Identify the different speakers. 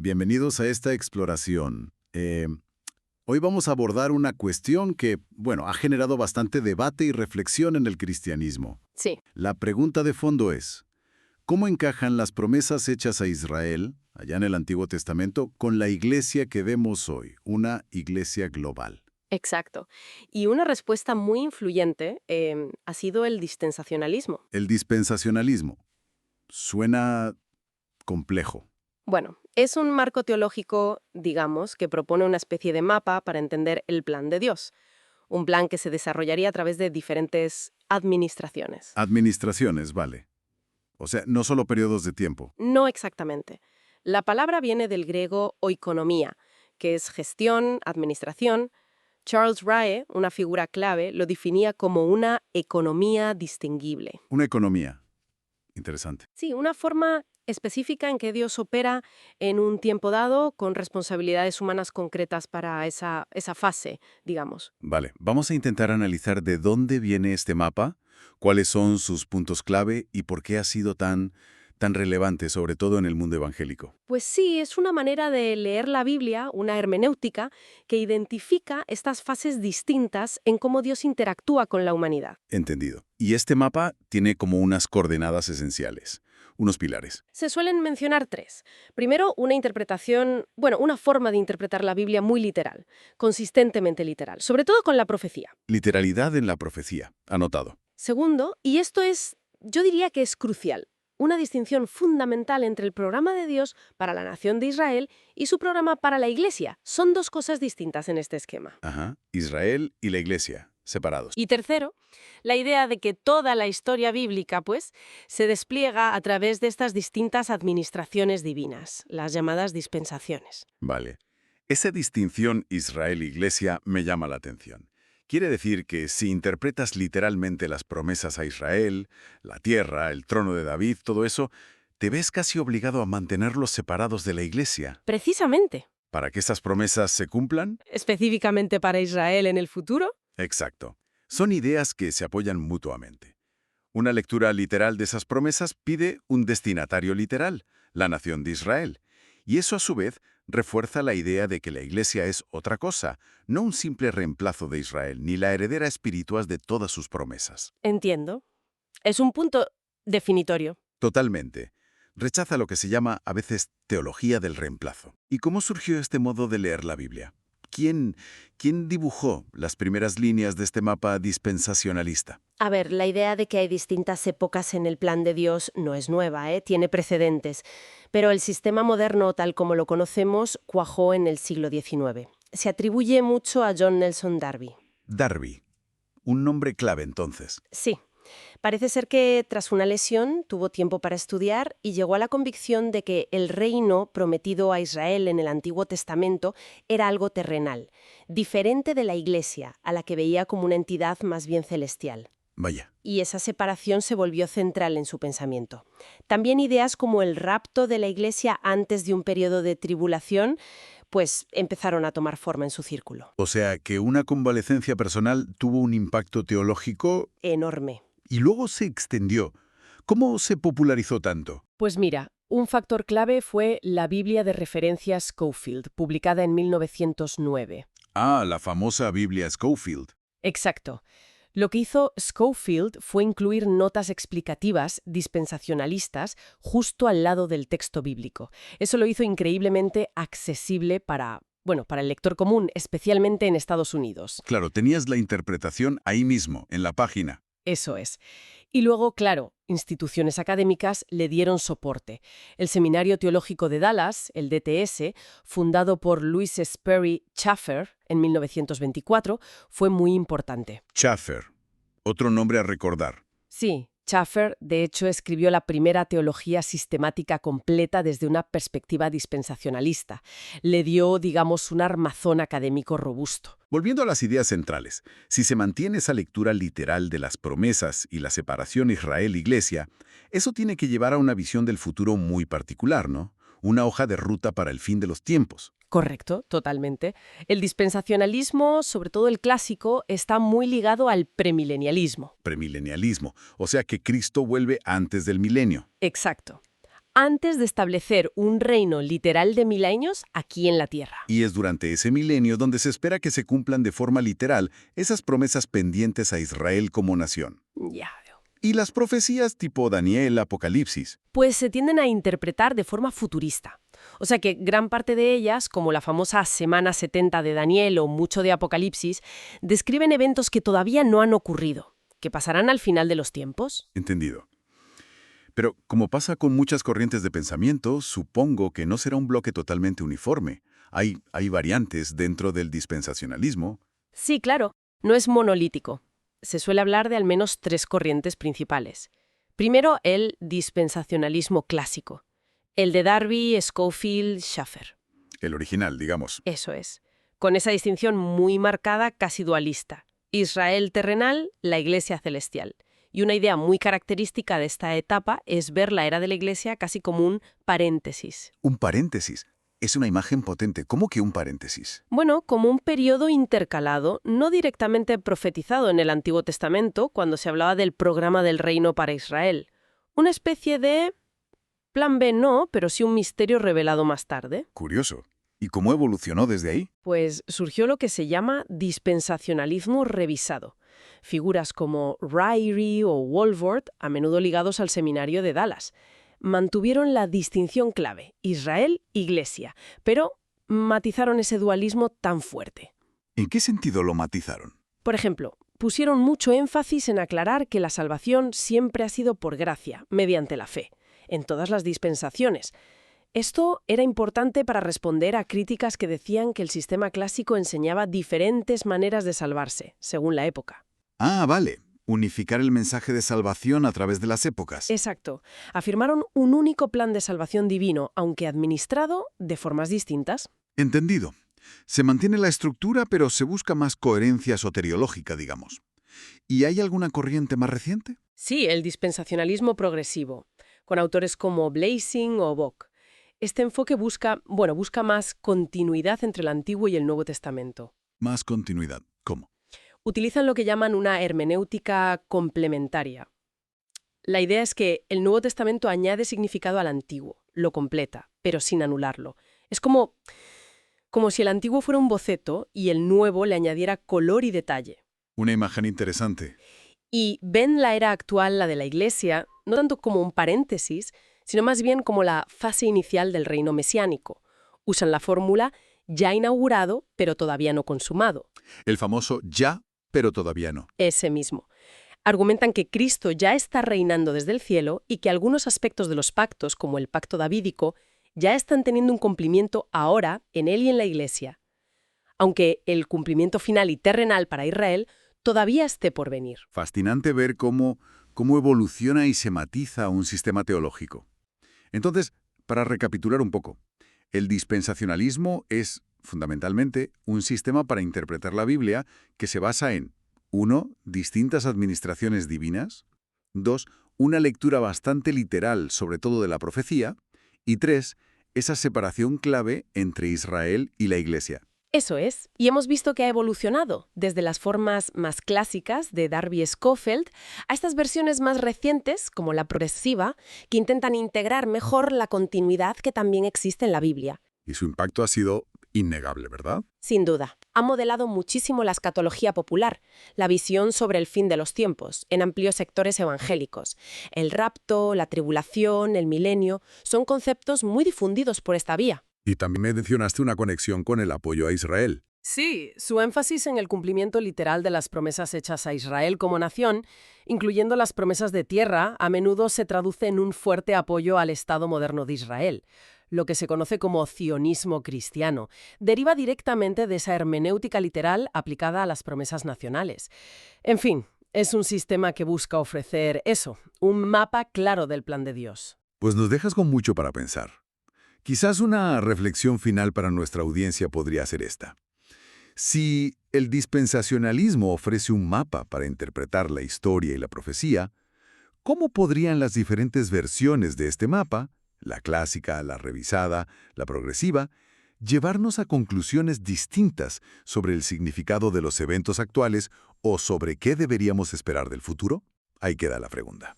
Speaker 1: Bienvenidos a esta exploración. Hoy vamos a abordar una cuestión que, bueno, ha generado bastante debate y reflexión en el cristianismo.
Speaker 2: Sí,
Speaker 1: La pregunta de fondo es, ¿cómo encajan las promesas hechas a Israel, allá en el Antiguo Testamento, con la iglesia que vemos hoy, una iglesia global?
Speaker 2: exacto. Y una respuesta muy influyente ha sido el dispensacionalismo.
Speaker 1: El dispensacionalismo. Suena complejo.
Speaker 2: Bueno, es un marco teológico, digamos, que propone una especie de mapa para entender el plan de Dios. Un plan que se desarrollaría a través de diferentes administraciones.
Speaker 1: Administraciones, vale. O sea, no solo periodos de tiempo.
Speaker 2: No exactamente. La palabra viene del griego oikonomía, que es gestión, administración. Charles Rae, una figura clave, lo definía como una economía distinguible.
Speaker 1: Una economía. Interesante.
Speaker 2: Sí, una forma específica en que Dios opera en un tiempo dado con responsabilidades humanas concretas para esa fase, digamos.
Speaker 1: Vale, vamos a intentar analizar de dónde viene este mapa, cuáles son sus puntos clave y por qué ha sido tan relevante, sobre todo en el mundo evangélico.
Speaker 2: Pues sí, es una manera de leer la Biblia, una hermenéutica, que identifica estas fases distintas en cómo Dios interactúa con la humanidad.
Speaker 1: Entendido. Y este mapa tiene como unas coordenadas esenciales, unos pilares.
Speaker 2: Se suelen mencionar tres. Primero, una interpretación, bueno, una forma de interpretar la Biblia muy literal, consistentemente literal, sobre todo con la profecía.
Speaker 1: Literalidad en la profecía. Anotado.
Speaker 2: Segundo, y esto es, yo diría que es crucial, una distinción fundamental entre el programa de Dios para la nación de Israel y su programa para la Iglesia. Son dos cosas distintas en este esquema.
Speaker 1: Ajá. Israel y la iglesia, separados.
Speaker 2: Y tercero, la idea de que toda la historia bíblica, pues, se despliega a través de estas distintas administraciones divinas, las llamadas dispensaciones.
Speaker 1: Vale. Esa distinción Israel-iglesia me llama la atención. Quiere decir que si interpretas literalmente las promesas a Israel, la tierra, el trono de David, todo eso, te ves casi obligado a mantenerlos separados de la iglesia.
Speaker 2: Precisamente,
Speaker 1: ¿Para que esas promesas se cumplan?
Speaker 2: específicamente para Israel en el futuro.
Speaker 1: Exacto. Son ideas que se apoyan mutuamente. Una lectura literal de esas promesas pide un destinatario literal, la nación de Israel. Y eso a su vez refuerza la idea de que la Iglesia es otra cosa, no un simple reemplazo de Israel, ni la heredera espiritual de todas sus promesas.
Speaker 2: Entiendo. Es un punto definitorio.
Speaker 1: Totalmente. Rechaza lo que se llama a veces teología del reemplazo. ¿Y cómo surgió este modo de leer la Biblia? ¿Quién dibujó las primeras líneas de este mapa dispensacionalista?
Speaker 2: A ver, la idea de que hay distintas épocas en el plan de Dios no es nueva, ¿eh? Tiene precedentes. Pero el sistema moderno, tal como lo conocemos, cuajó en el siglo XIX. Se atribuye mucho a John Nelson Darby.
Speaker 1: Darby. Un nombre clave entonces.
Speaker 2: Sí. Parece ser que tras una lesión tuvo tiempo para estudiar y llegó a la convicción de que el reino prometido a Israel en el Antiguo Testamento era algo terrenal, diferente de la Iglesia, a la que veía como una entidad más bien celestial.
Speaker 1: Vaya.
Speaker 2: Y esa separación se volvió central en su pensamiento. También ideas como el rapto de la Iglesia antes de un periodo de tribulación, pues empezaron a tomar forma en su círculo.
Speaker 1: O sea, que una convalecencia personal tuvo un impacto teológico
Speaker 2: Enorme.
Speaker 1: y luego se extendió. ¿Cómo se popularizó tanto?
Speaker 2: Pues mira, un factor clave fue la Biblia de referencia Scofield, publicada en 1909.
Speaker 1: Ah, la famosa Biblia Scofield.
Speaker 2: Exacto. Lo que hizo Scofield fue incluir notas explicativas dispensacionalistas justo al lado del texto bíblico. Eso lo hizo increíblemente accesible para el lector común, especialmente en Estados Unidos.
Speaker 1: Claro, tenías la interpretación ahí mismo, en la página.
Speaker 2: Eso es. Y luego, claro, instituciones académicas le dieron soporte. El Seminario Teológico de Dallas, el DTS, fundado por Louis Sperry Chafer en 1924, fue muy importante.
Speaker 1: Chafer. Otro nombre a recordar.
Speaker 2: Sí, Chafer, de hecho, escribió la primera teología sistemática completa desde una perspectiva dispensacionalista. Le dio, digamos, un armazón académico robusto.
Speaker 1: Volviendo a las ideas centrales, si se mantiene esa lectura literal de las promesas y la separación Israel-Iglesia, eso tiene que llevar a una visión del futuro muy particular, ¿no? Una hoja de ruta para el fin de los tiempos.
Speaker 2: Correcto, totalmente. El dispensacionalismo, sobre todo el clásico, está muy ligado al premilenialismo.
Speaker 1: Premilenialismo, o sea que Cristo vuelve antes del milenio.
Speaker 2: Exacto. antes de establecer un reino literal de 1000 años aquí en la Tierra.
Speaker 1: Y es durante ese milenio donde se espera que se cumplan de forma literal esas promesas pendientes a Israel como nación.
Speaker 2: Ya veo.
Speaker 1: Y las profecías tipo Daniel, Apocalipsis.
Speaker 2: Pues se tienden a interpretar de forma futurista. O sea que gran parte de ellas, como la famosa Semana 70 de Daniel o mucho de Apocalipsis, describen eventos que todavía no han ocurrido, que pasarán al final de los tiempos.
Speaker 1: Entendido. Pero como pasa con muchas corrientes de pensamiento, supongo que no será un bloque totalmente uniforme. Hay variantes dentro del dispensacionalismo.
Speaker 2: Sí, claro, no es monolítico. Se suele hablar de al menos 3 corrientes principales. Primero, el dispensacionalismo clásico, el de Darby, Scofield, Schaffer.
Speaker 1: El original, digamos.
Speaker 2: Eso es, con esa distinción muy marcada, casi dualista. Israel terrenal, la Iglesia celestial. Y una idea muy característica de esta etapa es ver la era de la Iglesia casi como un paréntesis.
Speaker 1: Un paréntesis. Es una imagen potente. ¿Cómo que un paréntesis?
Speaker 2: Bueno, como un periodo intercalado, no directamente profetizado en el Antiguo Testamento, cuando se hablaba del programa del reino para Israel. Una especie de plan B no, pero sí un misterio revelado más tarde.
Speaker 1: Curioso. ¿Y cómo evolucionó desde ahí?
Speaker 2: Pues surgió lo que se llama dispensacionalismo revisado. Figuras como Ryrie o Walvoord, a menudo ligados al seminario de Dallas, mantuvieron la distinción clave, Israel-Iglesia, pero matizaron ese dualismo tan fuerte.
Speaker 1: ¿En qué sentido lo matizaron?
Speaker 2: Por ejemplo, pusieron mucho énfasis en aclarar que la salvación siempre ha sido por gracia, mediante la fe, en todas las dispensaciones. Esto era importante para responder a críticas que decían que el sistema clásico enseñaba diferentes maneras de salvarse, según la época.
Speaker 1: Ah, vale. Unificar el mensaje de salvación a través de las épocas.
Speaker 2: Exacto. Afirmaron un único plan de salvación divino, aunque administrado de formas distintas.
Speaker 1: Entendido. Se mantiene la estructura, pero se busca más coherencia soteriológica, digamos. ¿Y hay alguna corriente más reciente?
Speaker 2: Sí, el dispensacionalismo progresivo, con autores como Blazing o Bock. Este enfoque busca más continuidad entre el Antiguo y el Nuevo Testamento.
Speaker 1: Más continuidad. ¿Cómo?
Speaker 2: Utilizan lo que llaman una hermenéutica complementaria. La idea es que el Nuevo Testamento añade significado al Antiguo, lo completa, pero sin anularlo. Es como si el Antiguo fuera un boceto y el Nuevo le añadiera color y detalle.
Speaker 1: Una imagen interesante.
Speaker 2: Y ven la era actual, la de la Iglesia, no tanto como un paréntesis, sino más bien como la fase inicial del reino mesiánico. Usan la fórmula ya inaugurado, pero todavía no consumado.
Speaker 1: El famoso ya, pero todavía no.
Speaker 2: Ese mismo. Argumentan que Cristo ya está reinando desde el cielo y que algunos aspectos de los pactos, como el pacto davídico, ya están teniendo un cumplimiento ahora en él y en la Iglesia. Aunque el cumplimiento final y terrenal para Israel todavía esté por venir.
Speaker 1: Fascinante ver cómo evoluciona y se matiza un sistema teológico. Entonces, para recapitular un poco, el dispensacionalismo es, fundamentalmente, un sistema para interpretar la Biblia que se basa en 1. Distintas administraciones divinas. 2. Una lectura bastante literal, sobre todo de la profecía. Y 3. Esa separación clave entre Israel y la Iglesia.
Speaker 2: Eso es, y hemos visto que ha evolucionado, desde las formas más clásicas de Darby Scofield a estas versiones más recientes, como la progresiva, que intentan integrar mejor la continuidad que también existe en la Biblia.
Speaker 1: Y su impacto ha sido innegable, ¿verdad?
Speaker 2: Sin duda, ha modelado muchísimo la escatología popular, la visión sobre el fin de los tiempos, en amplios sectores evangélicos. El rapto, la tribulación, el milenio, son conceptos muy difundidos por esta vía.
Speaker 1: Y también mencionaste una conexión con el apoyo a Israel.
Speaker 2: Sí, su énfasis en el cumplimiento literal de las promesas hechas a Israel como nación, incluyendo las promesas de tierra, a menudo se traduce en un fuerte apoyo al Estado moderno de Israel. Lo que se conoce como cionismo cristiano, deriva directamente de esa hermenéutica literal aplicada a las promesas nacionales. En fin, es un sistema que busca ofrecer eso, un mapa claro del plan de Dios.
Speaker 1: Pues nos dejas con mucho para pensar. Quizás una reflexión final para nuestra audiencia podría ser esta. Si el dispensacionalismo ofrece un mapa para interpretar la historia y la profecía, ¿cómo podrían las diferentes versiones de este mapa, la clásica, la revisada, la progresiva, llevarnos a conclusiones distintas sobre el significado de los eventos actuales o sobre qué deberíamos esperar del futuro? Ahí queda la pregunta.